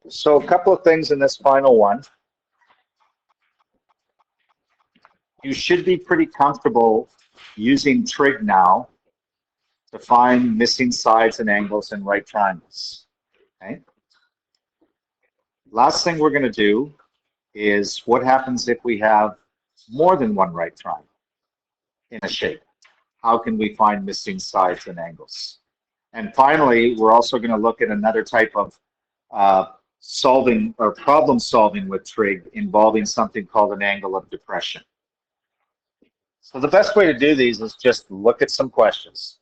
So a couple of things in this final one. You should be pretty comfortable using trig now to find missing sides and angles in right triangles. Okay. Last thing we're going to do is what happens if we have more than one right triangle in a shape? How can we find missing sides and angles? And finally, we're also going to look at another type of solving or problem solving with trig involving something called an angle of depression. So the best way to do these is just look at some questions.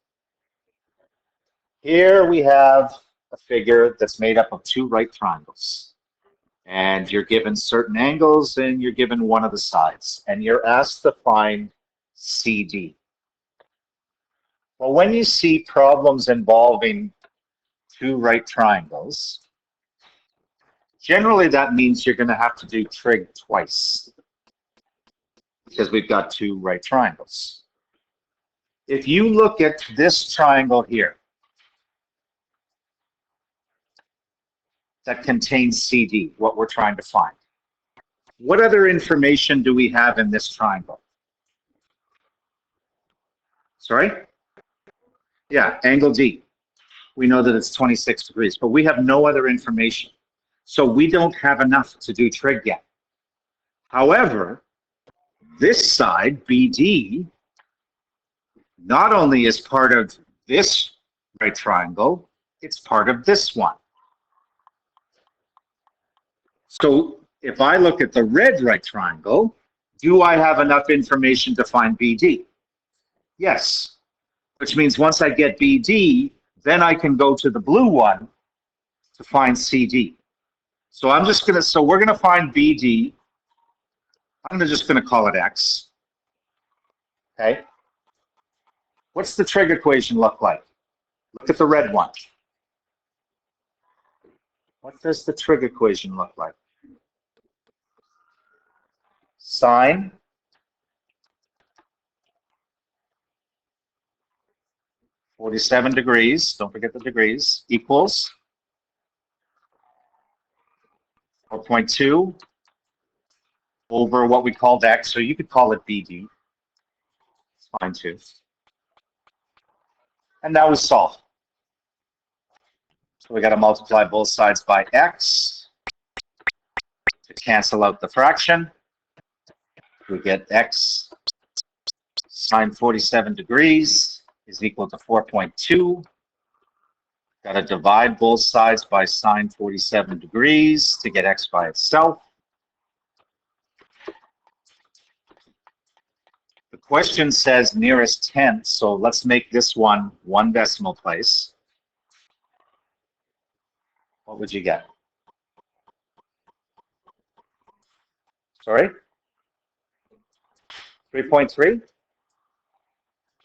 Here we have a figure that's made up of two right triangles. And you're given certain angles and you're given one of the sides. And you're asked to find CD. Well, when you see problems involving two right triangles, generally that means you're going to have to do trig twice because we've got two right triangles. If you look at this triangle here that contains CD, what we're trying to find, what other information do we have in this triangle? Sorry? Yeah, angle D. We know that it's 26 degrees, but we have no other information. So we don't have enough to do trig yet. However, this side, BD, not only is part of this right triangle, it's part of this one. So if I look at the red right triangle, do I have enough information to find BD? Yes, which means once I get BD, then I can go to the blue one to find CD. So I'm just going to, so we're going to find BD. I'm just going to call it X. Okay. What's the trig equation look like? Look at the red one. What does the trig equation look like? Sine (47 degrees), don't forget the degrees, equals 4.2 over what we called X, so you could call it BD. It's fine too. And now we solve. So we got to multiply both sides by X to cancel out the fraction. We get X sine 47 degrees is equal to 4.2. Got to divide both sides by sine 47 degrees to get X by itself. The question says nearest tenth, so let's make this one decimal place. What would you get? Sorry? 3.3?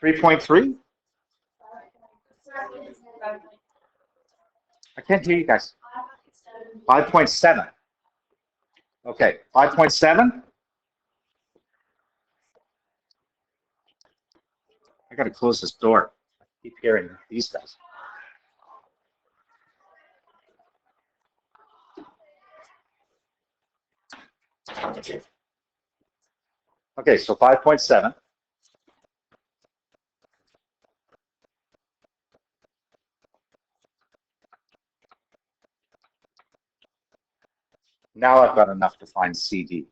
3.3? I can't hear you guys. 5.7. Okay, 5.7. I got to close this door. I keep hearing these guys. Okay, so 5.7. Now I've got enough to find CD.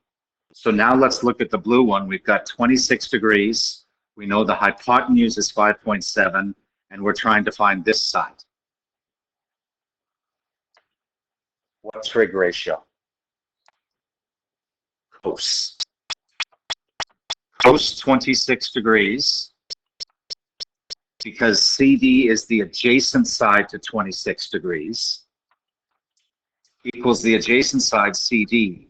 So now let's look at the blue one. We've got 26 degrees. We know the hypotenuse is 5.7, and we're trying to find this side. What trig ratio? Cos. Cos 26 degrees, because CD is the adjacent side to 26 degrees, equals the adjacent side CD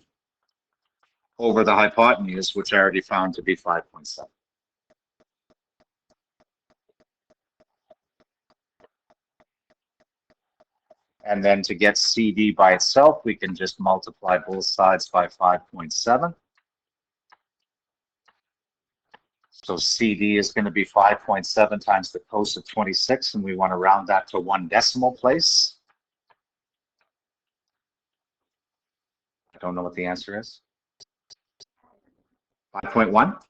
over the hypotenuse, which I already found to be 5.7. And then to get CD by itself, we can just multiply both sides by 5.7. So CD is going to be 5.7 times the cos of 26, and we want to round that to one decimal place. I don't know what the answer is. 5.1?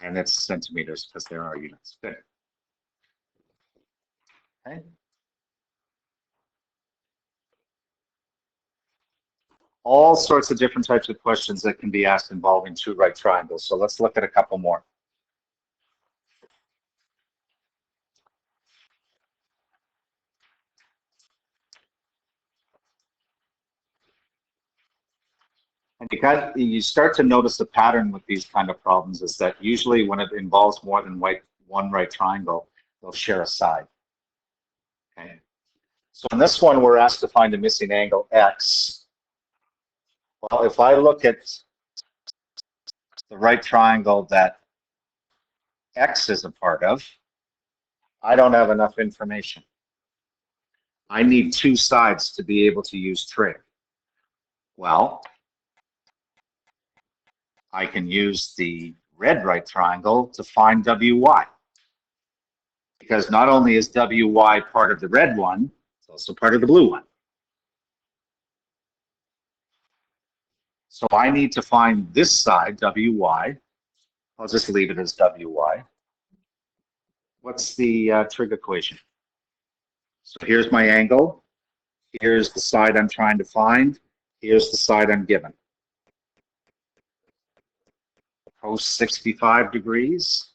And it's centimeters because there are units. Good. Okay. All sorts of different types of questions that can be asked involving two right triangles. So let's look at a couple more. And you start to notice the pattern with these kind of problems is that usually when it involves more than one right triangle, they'll share a side. Okay. So in this one, we're asked to find the missing angle x. Well, if I look at the right triangle that x is a part of, I don't have enough information. I need two sides to be able to use trig. Well, I can use the red right triangle to find wy. Because not only is wy part of the red one, it's also part of the blue one. So I need to find this side, wy. I'll just leave it as wy. What's the trig equation? So here's my angle. Here's the side I'm trying to find. Here's the side I'm given. Cos 65 degrees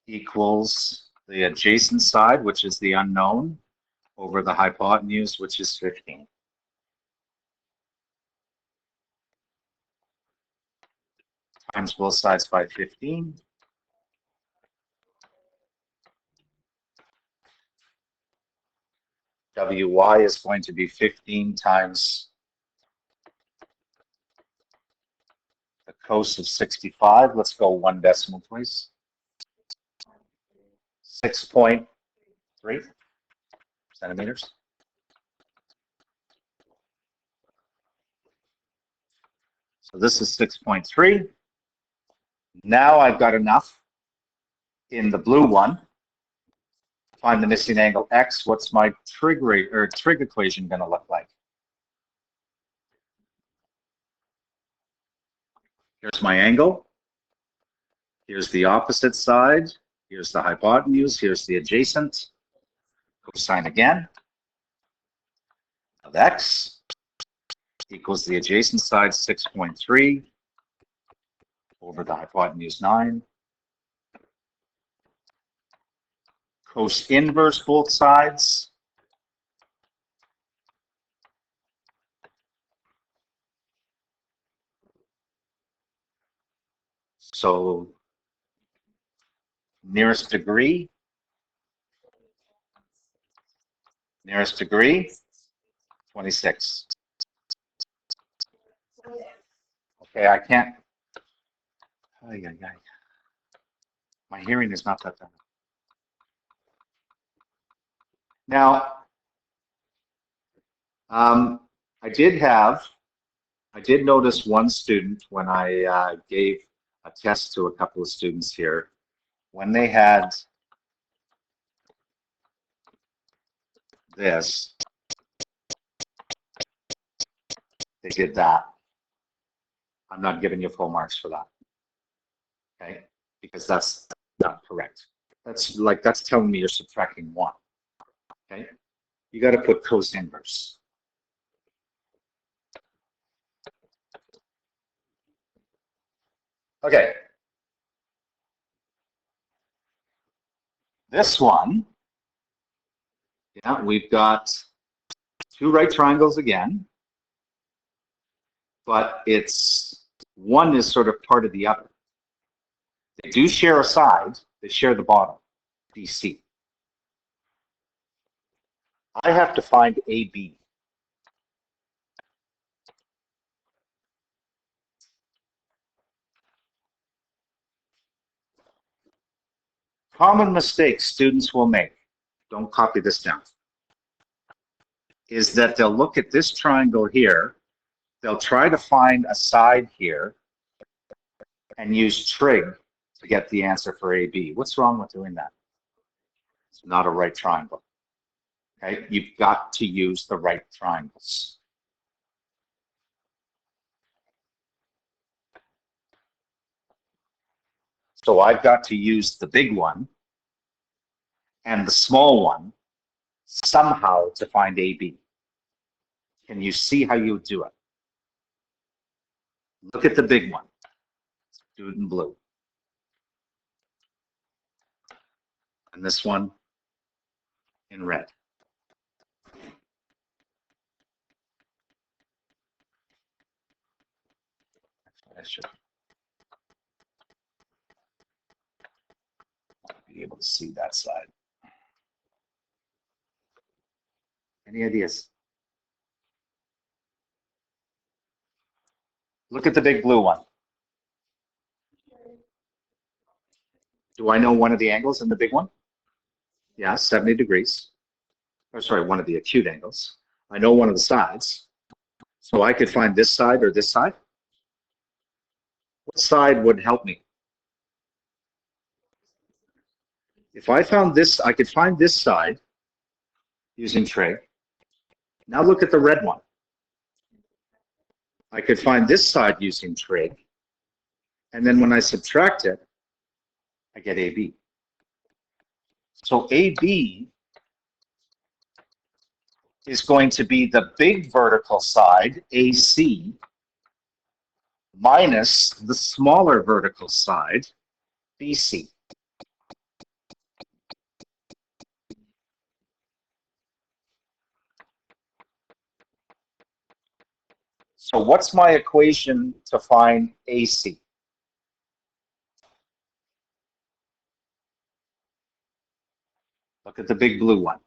equals the adjacent side, which is the unknown, over the hypotenuse, which is 15. Times both sides by 15. Wy is going to be 15 times the cos of 65. Let's go one decimal, please. 6.3 centimeters. So this is 6.3. Now I've got enough in the blue one. Find the missing angle x. What's my trig equation going to look like? Here's my angle. Here's the opposite side. Here's the hypotenuse. Here's the adjacent. Cosine again of x equals the adjacent side 6.3 over the hypotenuse 9. Cos inverse both sides. So nearest degree, 26. Okay, I can't. My hearing is not that bad. Now, I did notice one student when I gave a test to a couple of students here, when they had this, they did that. I'm not giving you full marks for that, okay? Because that's not correct. That's telling me you're subtracting 1, okay? You got to put cos inverse. Okay. This one, yeah, we've got two right triangles again, but one is sort of part of the other. They do share a side, they share the bottom, DC. I have to find AB. Common mistake students will make, don't copy this down, is that they'll look at this triangle here, they'll try to find a side here, and use trig to get the answer for AB. What's wrong with doing that? It's not a right triangle. Okay, you've got to use the right triangles. So I've got to use the big one and the small one somehow to find AB. Can you see how you would do it? Look at the big one. Do it in blue. And this one in red. I should be able to see that side. Any ideas? Look at the big blue one. Do I know one of the angles in the big one? Yeah, 70 degrees. Or sorry, one of the acute angles. I know one of the sides. So I could find this side or this side. What side would help me? If I found this, I could find this side using trig. Now look at the red one. I could find this side using trig. And then when I subtract it, I get AB. So AB is going to be the big vertical side, AC, minus the smaller vertical side, BC. So what's my equation to find AC? Look at the big blue one.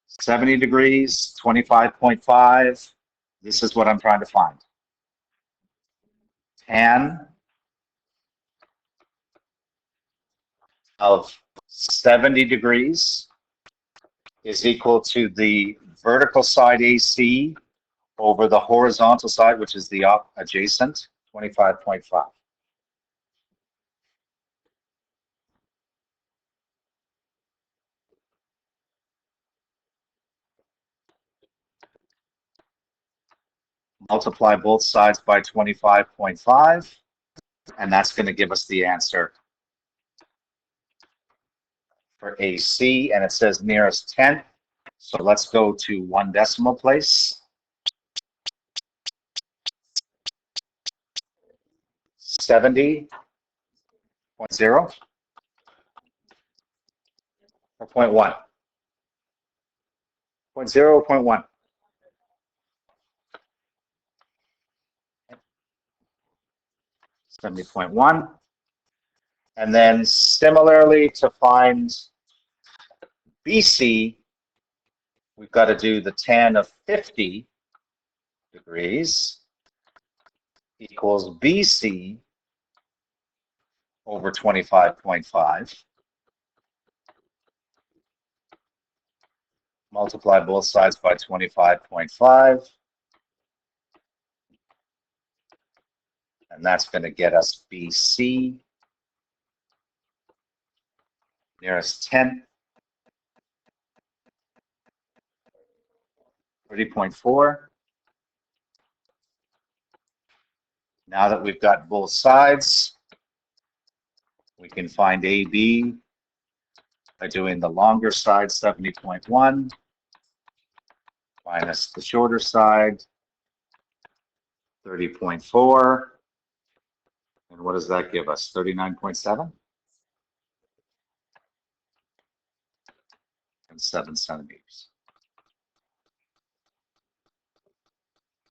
70 degrees, 25.5. This is what I'm trying to find. Tan of 70 degrees is equal to the vertical side AC over the horizontal side, which is the adjacent, 25.5. Multiply both sides by 25.5, and that's going to give us the answer for AC, and it says nearest tenth. So let's go to 1 decimal place. 70.0 or 0.1? 0.0 or 0.1? 70.1. And then similarly, to find BC, we've got to do the tan of 50 degrees equals BC over 25.5. Multiply both sides by 25.5. And that's going to get us BC, nearest 10, 30.4. Now that we've got both sides, we can find AB by doing the longer side, 70.1, minus the shorter side, 30.4. And what does that give us? 39.7? And 7 centimeters.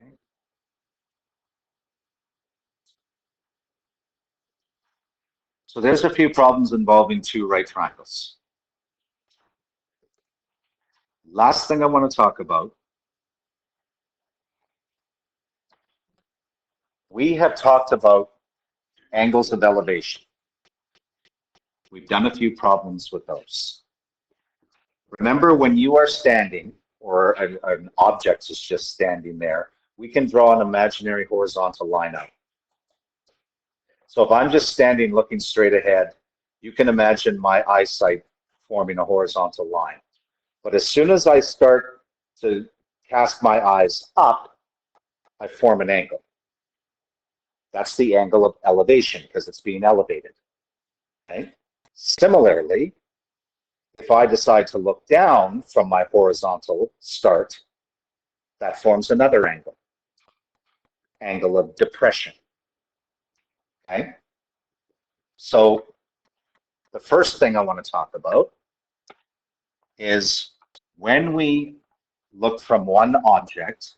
Okay. So there's a few problems involving two right triangles. Last thing I want to talk about. We have talked about angles of elevation. We've done a few problems with those. Remember, when you are standing, or an object is just standing there, we can draw an imaginary horizontal line out. So if I'm just standing looking straight ahead, you can imagine my eyesight forming a horizontal line. But as soon as I start to cast my eyes up, I form an angle. That's the angle of elevation because it's being elevated. Okay? Similarly, if I decide to look down from my horizontal start, that forms another angle, angle of depression. Okay? So the first thing I want to talk about is when we look from one object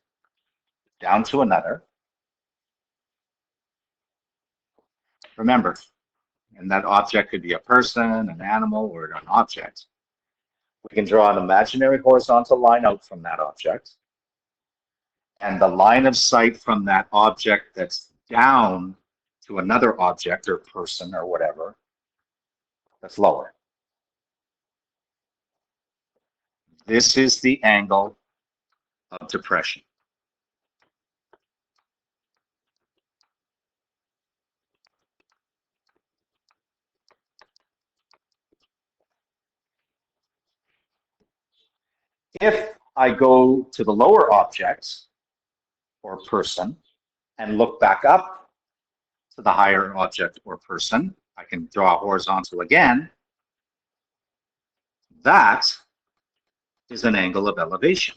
down to another, remember, and that object could be a person, an animal, or an object. We can draw an imaginary horizontal line out from that object, and the line of sight from that object that's down to another object or person or whatever, that's lower. This is the angle of depression. If I go to the lower object or person and look back up to the higher object or person, I can draw horizontal again. That is an angle of elevation.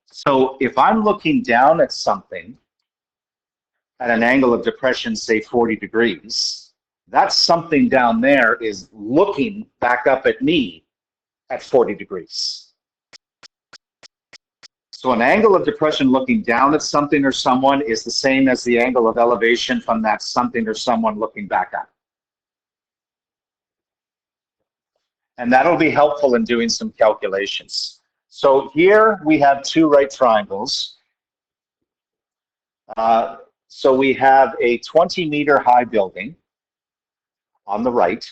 So if I'm looking down at something at an angle of depression, say 40 degrees, that something down there is looking back up at me at 40 degrees. So an angle of depression looking down at something or someone is the same as the angle of elevation from that something or someone looking back up. And that'll be helpful in doing some calculations. So here we have two right triangles. So we have a 20-meter high building on the right,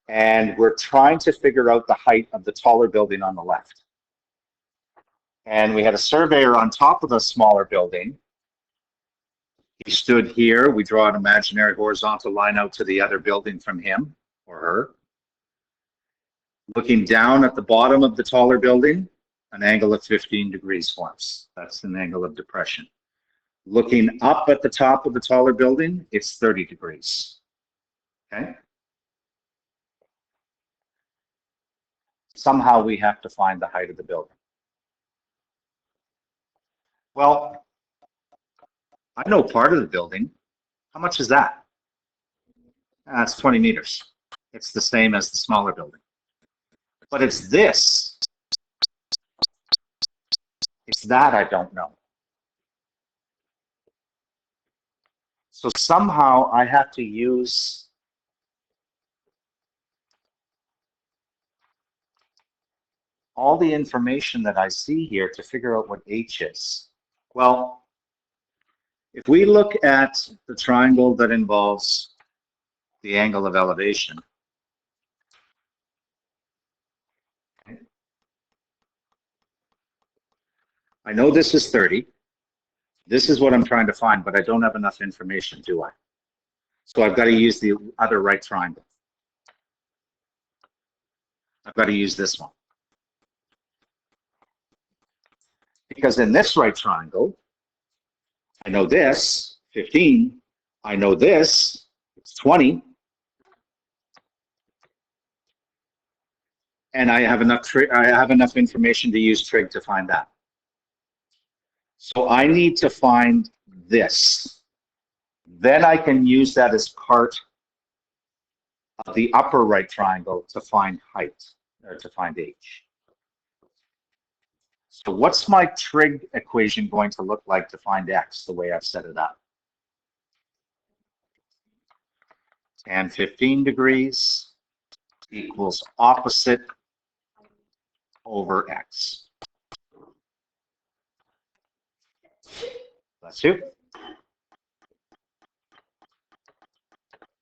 and we're trying to figure out the height of the taller building on the left. And we had a surveyor on top of the smaller building. He stood here. We draw an imaginary horizontal line out to the other building from him or her. Looking down at the bottom of the taller building, an angle of 15 degrees forms. That's an angle of depression. Looking up at the top of the taller building, it's 30 degrees. Okay? Somehow we have to find the height of the building. Well, I know part of the building. How much is that? That's 20 meters. It's the same as the smaller building. But it's this. It's that I don't know. So somehow I have to use all the information that I see here to figure out what h is. Well, if we look at the triangle that involves the angle of elevation, I know this is 30. This is what I'm trying to find, but I don't have enough information, do I? So I've got to use the other right triangle. I've got to use this one. Because in this right triangle, I know this, 15. I know this, it's 20. And I have enough information to use trig to find that. So I need to find this. Then I can use that as part of the upper right triangle to find height, or to find h. So what's my trig equation going to look like to find x the way I've set it up? Tan 15 degrees equals opposite over x. Bless you.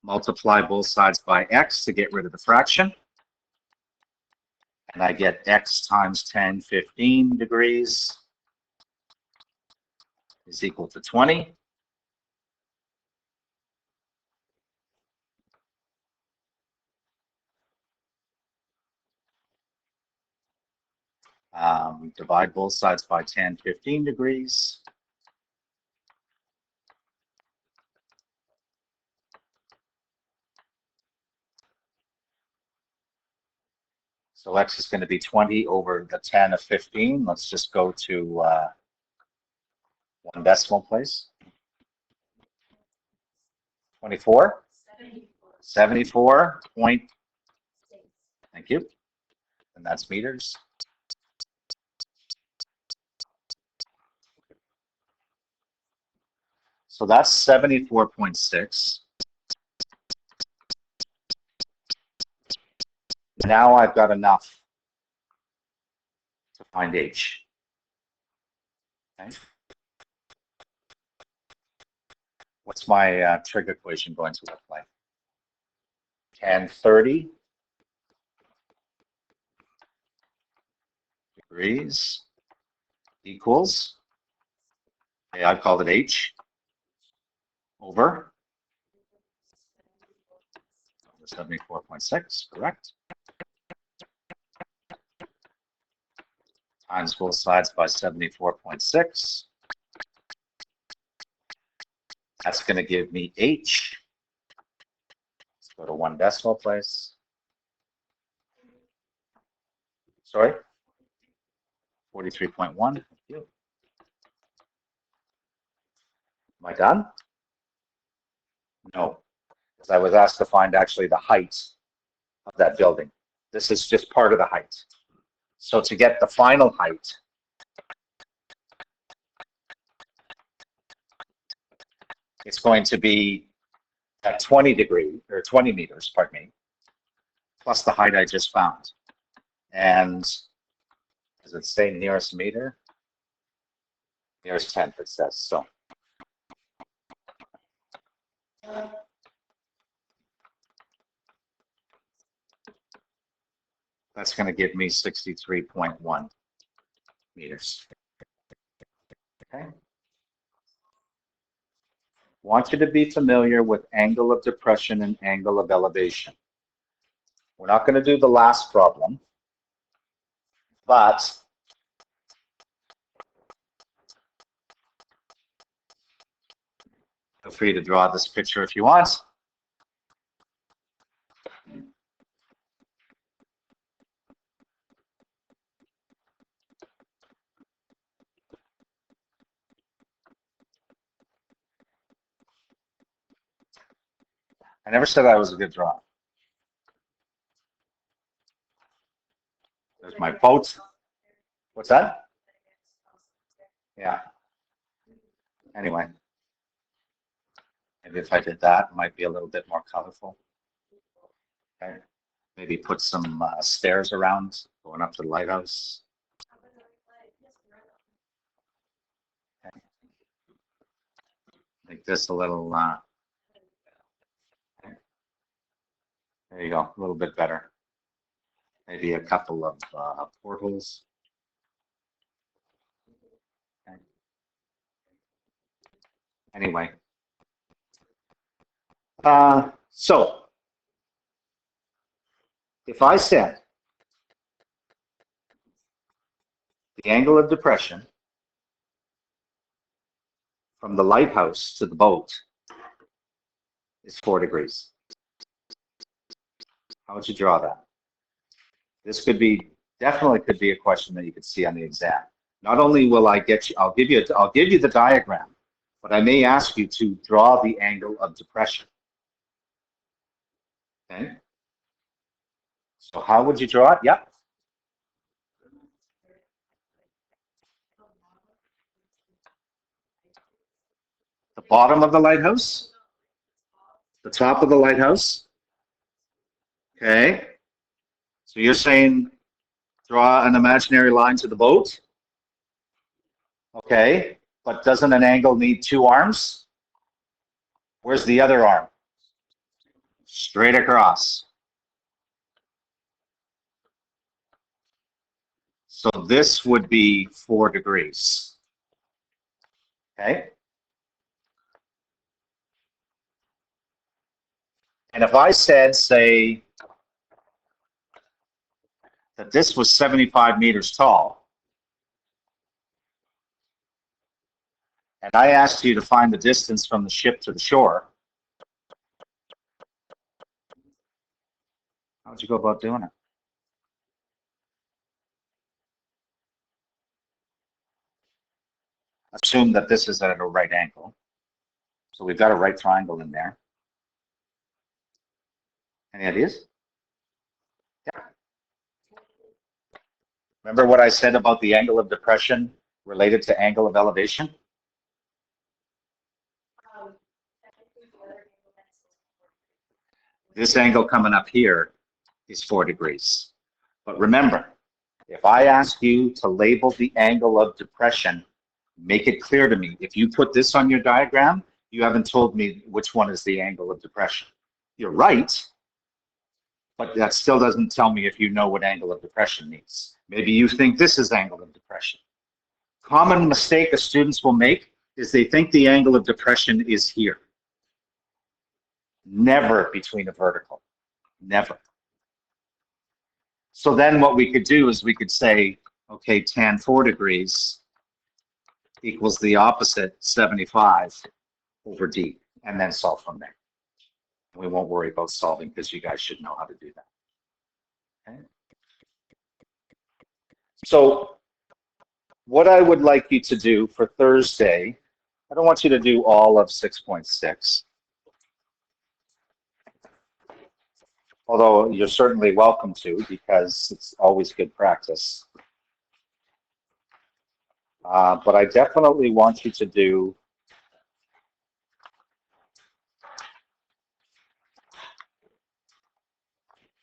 Multiply both sides by x to get rid of the fraction. And I get x times tan 15 degrees is equal to 20. Divide both sides by 10, 15 degrees. So x is going to be 20 over the 10 of 15. Let's just go to one decimal place. 24? 74 point. Thank you. And that's meters. So that's 74.6. Now I've got enough to find h. Okay. What's my trig equation going to look like? Tan 30 degrees equals, okay, I've called it h, over 74.6, correct? Times both sides by 74.6. That's going to give me h. Let's go to one decimal place. Sorry? 43.1. Thank you. Am I done? No, because I was asked to find actually the height of that building. This is just part of the height. So to get the final height, it's going to be at 20 degrees, or 20 meters, pardon me, plus the height I just found. And does it say nearest meter? Nearest tenth, it says. So that's going to give me 63.1 meters. Okay. Want you to be familiar with angle of depression and angle of elevation. We're not going to do the last problem, but feel free to draw this picture if you want. I never said I was a good drawer. There's my boat. What's that? Yeah. Anyway, maybe if I did that, it might be a little bit more colorful. Okay. Maybe put some stairs around going up to the lighthouse. Okay. Make this a little, there you go, a little bit better. Maybe a couple of portals. Okay. Anyway, so if I said the angle of depression from the lighthouse to the boat is 4 degrees, how would you draw that? This could be, definitely could be a question that you could see on the exam. Not only will I get you, I'll give you the diagram, but I may ask you to draw the angle of depression. Okay. So how would you draw it? Yep. The bottom of the lighthouse? The top of the lighthouse? Okay. So you're saying draw an imaginary line to the boat? Okay. But doesn't an angle need 2 arms? Where's the other arm? Straight across. So this would be 4 degrees. Okay? And if I said, say, that this was 75 meters tall, and I asked you to find the distance from the ship to the shore, how would you go about doing it? Assume that this is at a right angle. So we've got a right triangle in there. Any ideas? Yeah. Remember what I said about the angle of depression related to angle of elevation? This angle coming up here is 4 degrees. But remember, if I ask you to label the angle of depression, make it clear to me. If you put this on your diagram, you haven't told me which one is the angle of depression. You're right, but that still doesn't tell me if you know what angle of depression means. Maybe you think this is angle of depression. Common mistake that students will make is they think the angle of depression is here. Never between a vertical, never. So then what we could do is we could say, okay, tan 4 degrees equals the opposite 75 over D, and then solve from there. We won't worry about solving because you guys should know how to do that. Okay. So what I would like you to do for Thursday, I don't want you to do all of 6.6. Although you're certainly welcome to, because it's always good practice. But I definitely want you to do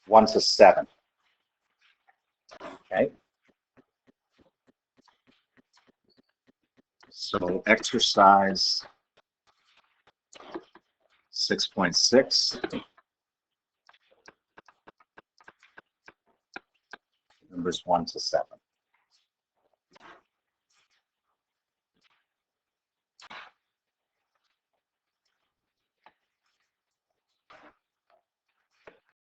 one to 7. Okay. So exercise 6.6. Numbers 1 to 7.